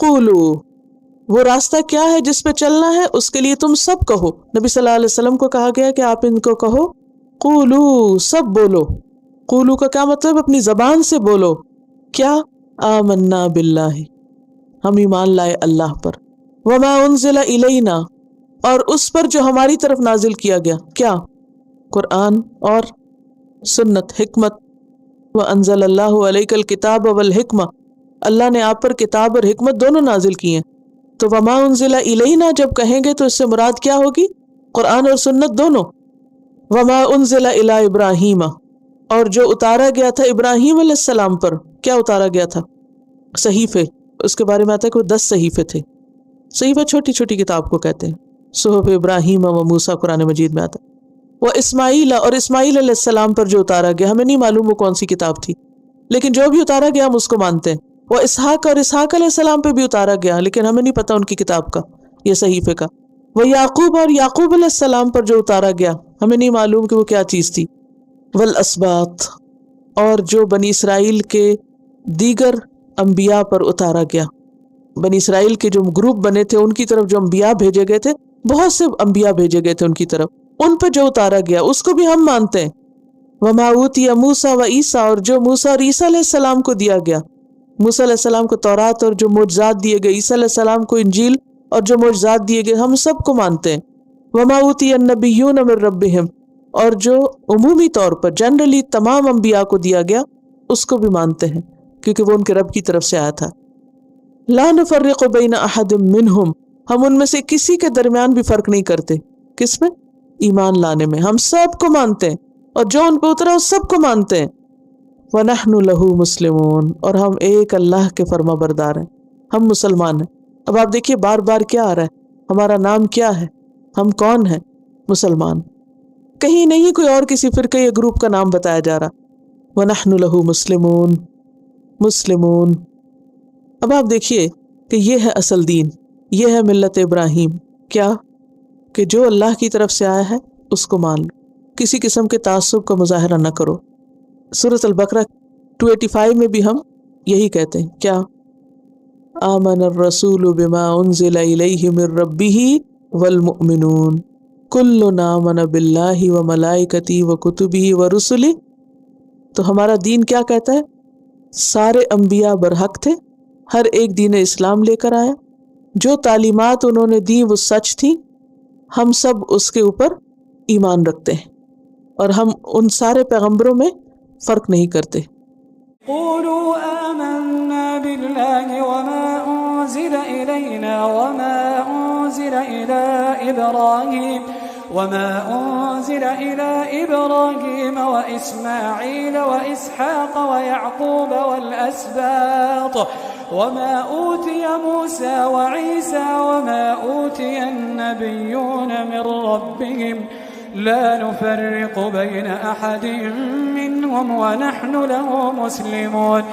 قولو، وہ راستہ کیا ہے جس پہ چلنا ہے، اس کے لیے تم سب کہو. نبی صلی اللہ علیہ وسلم کو کہا گیا کہ آپ ان کو کہو قولو، سب بولو. قولو کا کیا مطلب؟ اپنی زبان سے بولو. کیا؟ آمنا باللہ، ہم ایمان لائے اللہ پر. وما انزل الینا، اور اس پر جو ہماری طرف نازل کیا گیا. کیا؟ قرآن اور سنت، حکمت. وانزل اللہ علیک الکتاب والحکمہ، اللہ نے آپ پر کتاب اور حکمت دونوں نازل کی ہیں. تو وما انزل الینا جب کہیں گے تو اس سے مراد کیا ہوگی؟ قرآن اور سنت دونوں. وما انزل الی ابراہیم، اور جو اتارا گیا تھا ابراہیم علیہ السلام پر. کیا اتارا گیا تھا؟ صحیفے. اس کے بارے میں آتا ہے کہ 10 صحیفے تھے. صحیفہ چھوٹی چھوٹی کتاب کو کہتے ہیں. صحف ابراہیم و موسیٰ قرآن مجید میں آتا ہے. وہ اسماعیل، اور اسماعیل علیہ السلام پر جو اتارا گیا، ہمیں نہیں معلوم وہ کون سی کتاب تھی، لیکن جو بھی اتارا گیا ہم اس کو مانتے ہیں. وہ اسحاق، اور اسحاق علیہ السلام پہ بھی اتارا گیا، لیکن ہمیں نہیں پتا ان کی کتاب کا، یہ صحیفے کا. وہ یعقوب، اور یعقوب علیہ السلام پر جو اتارا گیا ہمیں نہیں معلوم کہ وہ کیا چیز تھی. والاسباط، اور جو بنی اسرائیل کے دیگر انبیاء پر اتارا گیا. بنی اسرائیل کے جو گروپ بنے تھے ان کی طرف جو انبیاء بھیجے گئے تھے، بہت سے انبیاء بھیجے گئے تھے ان کی طرف، ان پہ جو اتارا گیا اس کو بھی ہم مانتے ہیں. وما اوتی موسیٰ و عیسیٰ، اور جو موسیٰ اور عیسیٰ علیہ السلام کو دیا گیا. موسیٰ علیہ السلام کو تورات اور جو معجزات دیے گئے، عیسیٰ علیہ السلام کو انجیل اور جو معجزات دیے گئے، ہم سب کو مانتے ہیں. وما اوتی النبیون من ربہم، اور جو عمومی طور پر جنرلی تمام انبیاء کو دیا گیا اس کو بھی مانتے ہیں، کیونکہ وہ ان کے رب کی طرف سے آیا تھا. لا نفرق بین احد منہم، ہم ان میں سے کسی کے درمیان بھی فرق نہیں کرتے. کس میں؟ ایمان لانے میں. ہم سب کو مانتے ہیں، اور جو ان پہ اترا اس سب کو مانتے ہیں. وَنَحْنُ لَهُ مُسْلِمُونَ، اور ہم ایک اللہ کے فرما بردار ہیں، ہم مسلمان ہیں. اب آپ دیکھیے بار بار کیا آ رہا ہے، ہمارا نام کیا ہے، ہم کون ہیں؟ مسلمان. کہیں نہیں کوئی اور کسی فرقے یا گروپ کا نام بتایا جا رہا. وَنَحْنُ لَهُ مُسْلِمُونَ، مسلمون. اب آپ دیکھیے کہ یہ ہے اصل دین، یہ ہے ملت ابراہیم. کیا؟ کہ جو اللہ کی طرف سے آیا ہے اس کو مان لو، کسی قسم کے تعصب کا مظاہرہ نہ کرو. سورۃ البقرہ 285 میں بھی ہم یہی کہتے ہیں. کیا؟ آمن الرسول بما انزل الیہ من ربہ والمؤمنون کل آمن باللہ وملائکتہ وکتبہ ورسلہ. تو ہمارا دین کیا کہتا ہے؟ سارے انبیاء برحق تھے، ہر ایک دین اسلام لے کر آیا، جو تعلیمات انہوں نے دی وہ سچ تھی، ہم سب اس کے اوپر ایمان رکھتے ہیں، اور ہم ان سارے پیغمبروں میں فرق نہیں کرتے. قولوا آمنا بالله وما أنزل إلينا وما أنزل إلى إبراهيم وإسماعيل وإسحاق ويعقوب والأسباط وما أوتي موسى وعيسى وما أوتي النبيون من ربهم لا نفرق بين أحد منهم ونحن له مسلمون.